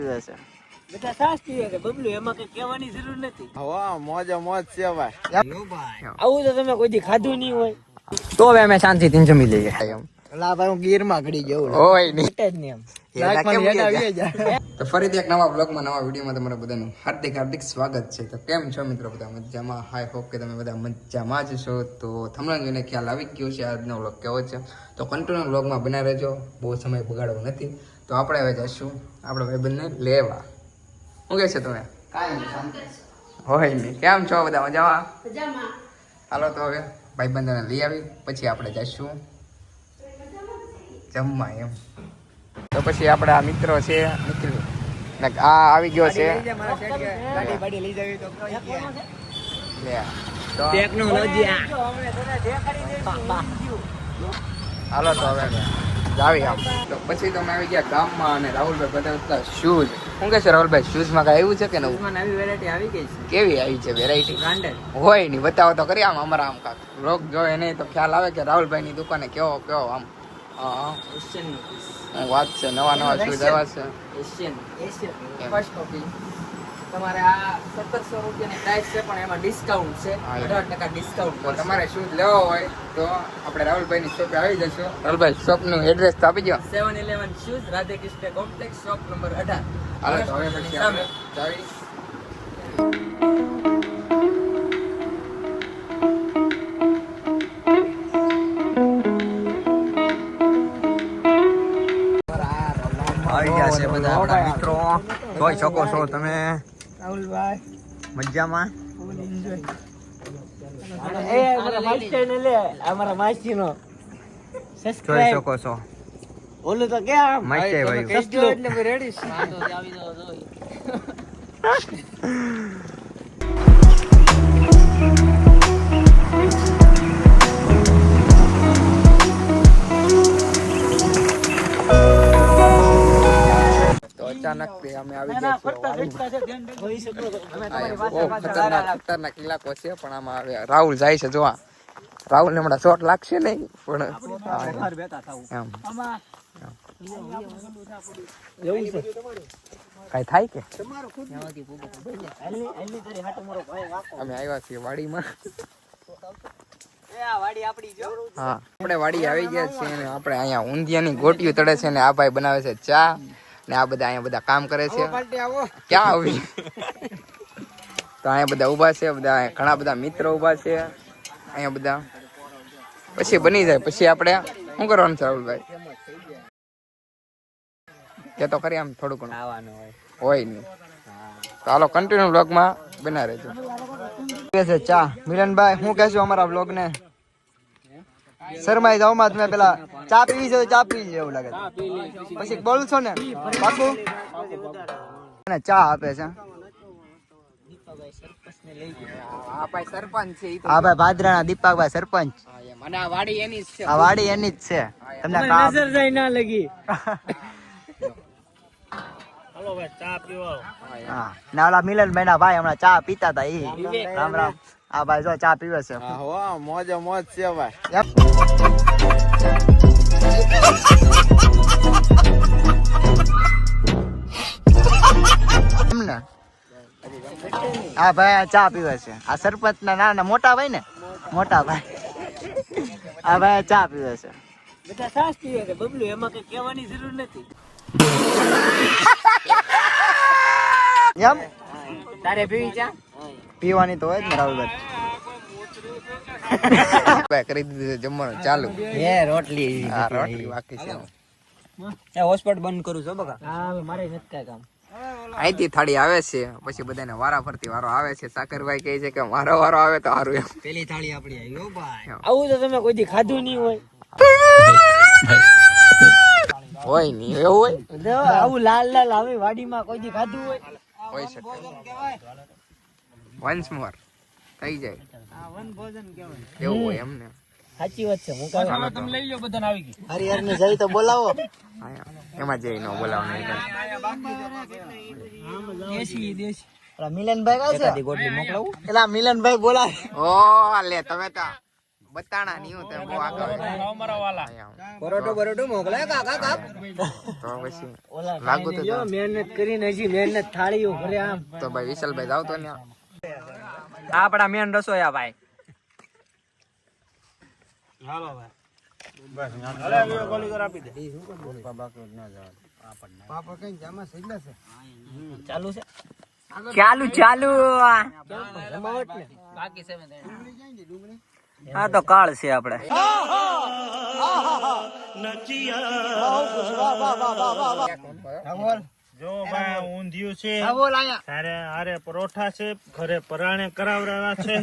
બધા સાસ પીવે છે બબલુ, એમાં કઈ કહેવાની જરૂર નથી. વાહ મોજ મોજ છે ભાઈ. આવું તો તમે કોઈ દી ખાધું નહીં હોય. તો હવે અમે શાંતિથી જમી લઈએ એમ. લા ભાઈ હું ગીર માં ઘડી ગયો. ઓય નહીં. જ નહીં એમ. તો ફરીથી એક નવા બ્લોગમાં નવા વિડીયોમાં તમારું બધાનું હાર્દિક હાર્દિક સ્વાગત છે. તો કેમ છો મિત્રો, બધા મજામાં? હાઈ હોપ કે તમે બધા મજામાં જ છો. તો થંબનેલ જોઈને ખ્યાલ આવી ગયો છે આજનો બ્લોગ કેવો છે. તો કન્ટિન્યુ બ્લોગમાં બના રહેજો, બહુ સમય બગાડવો નથી. તો આપણે હવે જઈશું આપણે ભાઈબંધને લેવા. શું કહે છે તમે? હોય નહીં. કેમ છો બધા મજામાં? હાલો તો હવે ભાઈબંધને લઈ આવી પછી આપણે જઈશું જમવા એમ. તો પછી આપણે આ મિત્રો છે નીકળી ને આ આવી ગયો છે હાલો તો હવે જાવી આમ. તો પછી તમે આવી ગયા ગામમાં અને રાહુલભાઈ બધા શૂઝ. શું કે છે રાહુલભાઈ, શૂઝમાં કઈ આવ્યું છે કે નવું? નવી વેરાયટી આવી ગઈ છે. કેવી આવી છે વેરાયટી? બ્રાન્ડેડ હોય નહીં, બતાવો તો કરી આમ અમારા આમ કાક રોગ જોયે નહીં તો ખ્યાલ આવે કે રાહુલભાઈ ની દુકાને કેવો કેવો આમ. હા વાત છે, નવા નવા શૂઝ આવ્યા છે. Asian first copy. તમારે આ 1700 રૂપિયાની પ્રાઇસ છે, પણ એમાં ડિસ્કાઉન્ટ છે, 18% ડિસ્કાઉન્ટ. તો તમારે શૂઝ લેવા હોય તો આપણે રાહુલભાઈ ની શોપે આવી જશો. રાહુલભાઈ શોપ નું એડ્રેસ તો આપી દો. 711 shoes, Radhe Krishna complex, shop number 18. હાલો તો હવે પછી આપણે જાવી. આવી ગયા છે બધા આપણા મિત્રો, જોઈ શકો છો તમે. રાહુલભાઈ મજામાં? એ અમારા માસ્ટર ને લે, અમારા માસી નો જોઈ સબસ્ક્રાઇબ. શકો છો ઓલું તો ક્યાં મસ્ત છે ભાઈ. કહેજો એટલે હું રેડી છું. તો અચાનક અમે આવી ગયા ખતરનાક ઇલાકો છે, પણ આમાં હવે રાહુલ જાય છે. જોવા રાહુલ ને હમણાં શોટ લાગશે નહીં, પણ એમ કઈ થાય કે અમે આવ્યા છીએ વાડીમાં. હા આપણે વાડી આવી ગયા છીએ અને આપણે અહીંયા ઊંધિયાની ગોટીઓ તળે છે ને આ ભાઈ બનાવે છે ચા ને આ બધા અહીંયા બધા કામ કરે છે. ક્યાં આવી તો અહીંયા બધા ઊભા છે, બધા ઘણા બધા મિત્રો ઊભા છે અહીંયા બધા. પછી બની જાય પછી આપણે શું કરવાનું છે રાહુલભાઈ? કે તો ખરી આમ થોડું ઘણું ખાવાનું હોય નહીં. તો હાલો કન્ટિન્યુ બ્લોગમાં બના રહેજો. ચા મિલનભાઈ હું કહેશું અમારા બ્લોગ ને? શરમાઈ જાવ માં તમે પેલા ચા પીવી છે તો ચા પી લે એવું લાગે. પછી બોલું છો ને પાકું ચા આપે છે. આ ભાઈ સરપંચ છે. હા ભાઈ ભાદરાના દીપકભાઈ સરપંચ. મને આ વાડી એની જ છે. આ વાડી એની જ છે. તમને નજર જાય ના લગી. હાલો ભાઈ ચા પીવો. હા ના ઓલા મિલનભાઈ ના ભાઈ હમણાં ચા પીતા હતા ઈ. રામ રામ. આ ભાઈ જો ચા પીવે છે. વાહ મોજ મોજ છે ભાઈ. એમને હા ભાઈ ચા પીવે છે. આ સરપંચ ના નાના મોટા ભાઈ ને મોટા ભાઈ. આ ભાઈ ચા પીવે છે. બધા સાસ પીવે છે બબલુ, એમાં કઈ કહેવાની જરૂર નથી. એમ તારે પીવી ચા? પીવાની તો હોય જ ને રાહુલભાઈ. ભાઈ કરી દીધું છે જમવાનું ચાલુ. હે રોટલી. આ રોટલી બાકી છે. એ હોસ્પિટલ બંધ કરું છો બકા. હા મારે નથી કાઈ કામ. અહીંથી થાળી આવે છે પછી બધાને વારા ફરતી વારો આવે છે. સાકરભાઈ કહે છે કે મારો વારો આવે તો સારું એમ. પેલી થાળી આપડી આવી હો ભાઈ. આવું તો તમે કોઈ દી ખાધું નહીં હોય. હોય નહીં એવું હોય. આવું લાલ લાલ આવે વાડીમાં કોઈ દી ખાધું હોય? હોય શકે. વન્સ મોર થઈ જાય વન ભોજન કહેવાય. એવું હોય એમ ને. સાચી વાત છે. હું કાલે તમે લઈ લો બધાને આવી ગઈ. હરિહર ને જઈ તો બોલાવો. એમાં જઈ ન બોલાવવાનું. દેશી દેશી. મિલનભાઈ કા છે? ગોટલી મોકલાવું? એલા મિલનભાઈ બોલાવે. ઓ લે તમે તો બતાણા નહીં હું તમે બહુ આગળ પરોટો બરોટો મોકલાય કાકા કાક તો પછી લાગુ તો જાઓ. મહેનત કરીને હજી મહેનત થાળીઓ ભરે આમ તો ભાઈ વિશાલભાઈ જાવ તો ને આપડા મેન રસોયા ભાઈ ચાલુ ચાલુ હા તો કાળ છે આપડે જો ભાઈ ઊંધિયું છે તારે આરે પરોઠા છે ઘરે પરાણે કરાવરાવા છે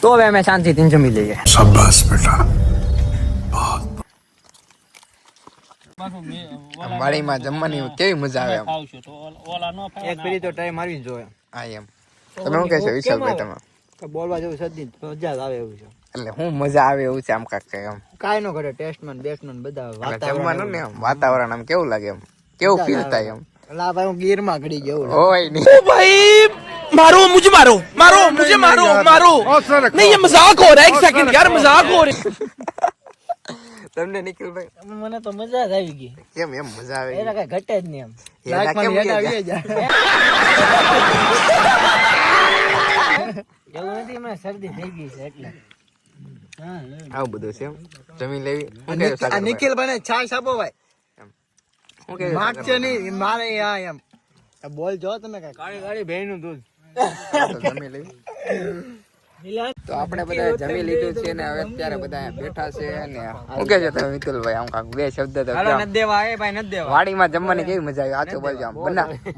તો હવે અમે શાંતિથી જમી લઈએ વાડીમાં જમવાની કેવી મજા આવે એમ ખાવશું તો ઓલા નો એક પેલી તો ટ્રાય મારવી જોઈએ હા એમ તમે શું કહેશો વિશાલભાઈ તમે બોલવા જેવું સદી મજા આવે એવું છે એટલે હું મજા આવે એવું છે આમ કાંક એમ કાઈ નો કરે ટેસ્ટમાં બેસ્ટમાં બધા એટલે જમવાનું ને એમ વાતાવરણ આમ કેવું લાગે એમ કેવું ફીલ થાય એમ લા ભાઈ હું ગીરમાં ઘડી ગયો હોય નહીં मारो मुझे मारो मारो मुझे मारो मारो नहीं ये मजाक हो रहा है एक सेकंड यार मजाक हो रही તમને નિખિલભાઈ મને તો મજા જ આવી ગઈ કેમ એમ મજા આવે એના કઈ ઘટે જ નહીં એમ એના કેમ યાદ ગયા? આવી જાય એવું નથી મને શરદી થઈ ગઈ છે એટલે આવું બધું છે એમ જમી લેવી શું કહે સાગરભાઈ? નિખિલ બને છાશ આપો ભાઈ શું કહે માગશે નહીં મારે આ એમ બોલ જો તમે કઈ કાળી કાળી ભેણ નું દૂધ જમી લેવી તો આપણે બધા જમી લીધું છે ને હવે અત્યારે બધા અહીંયા બેઠા છે ને શું કહે છે તમે મિતુલભાઈ આમ કાંક બે શબ્દ તો કહો. દેવા એ ભાઈ નથી દેવા વાડીમાં જમવાની કેવી મજા આવી આચો બાજુ આમ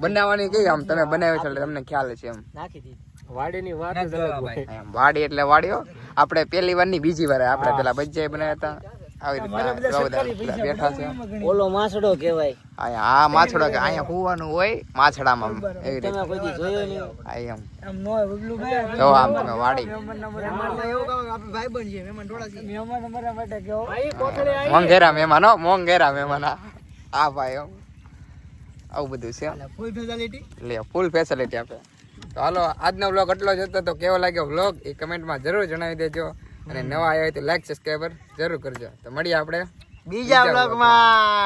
બનાવવાની કેવી આમ તમે બનાવ્યો છે એટલે તમને ખ્યાલ છે એમ નાખી દીધી વાડીની વાત જ અલગ હોય એમ વાડી એટલે વાડીઓ આપણે પહેલી વાર ની બીજી વાર આપણે પેલા બચ્ચા બનાવ્યા હતા આવી રીતે બધા બેઠા છે ઓલો માસડો કહેવાય અહીંયા આ માછડો કે અહીંયા હોવાનું હોય માછડામાં એવી રીતે તમે કોઈ દી જોયો નહીં આ એમ આમ નો બબલું ભાઈ જો આમ તમે વાડી મહેમાન એવું કહો આપણે ભાઈ બન છે મહેમાન થોડા મહેમાન અમારા માટે કેવો ભાઈ કોથળે મોંઘેરા મહેમાન હો મોંઘેરા મહેમાન આ ભાઈ હો. આવું બધું છે ફૂલ ફેસિલિટી લે ફૂલ ફેસિલિટી આપે તો હાલો આજનો વ્લોગ એટલો જ હતો તો કેવો લાગ્યો વ્લોગ એ કમેન્ટમાં જરૂર જણાવી દેજો અને નવા આવ્યા હોય તો લાઈક સબસ્ક્રાઈબર જરૂર કરજો તો મળીએ આપણે બીજા બ્લોગમાં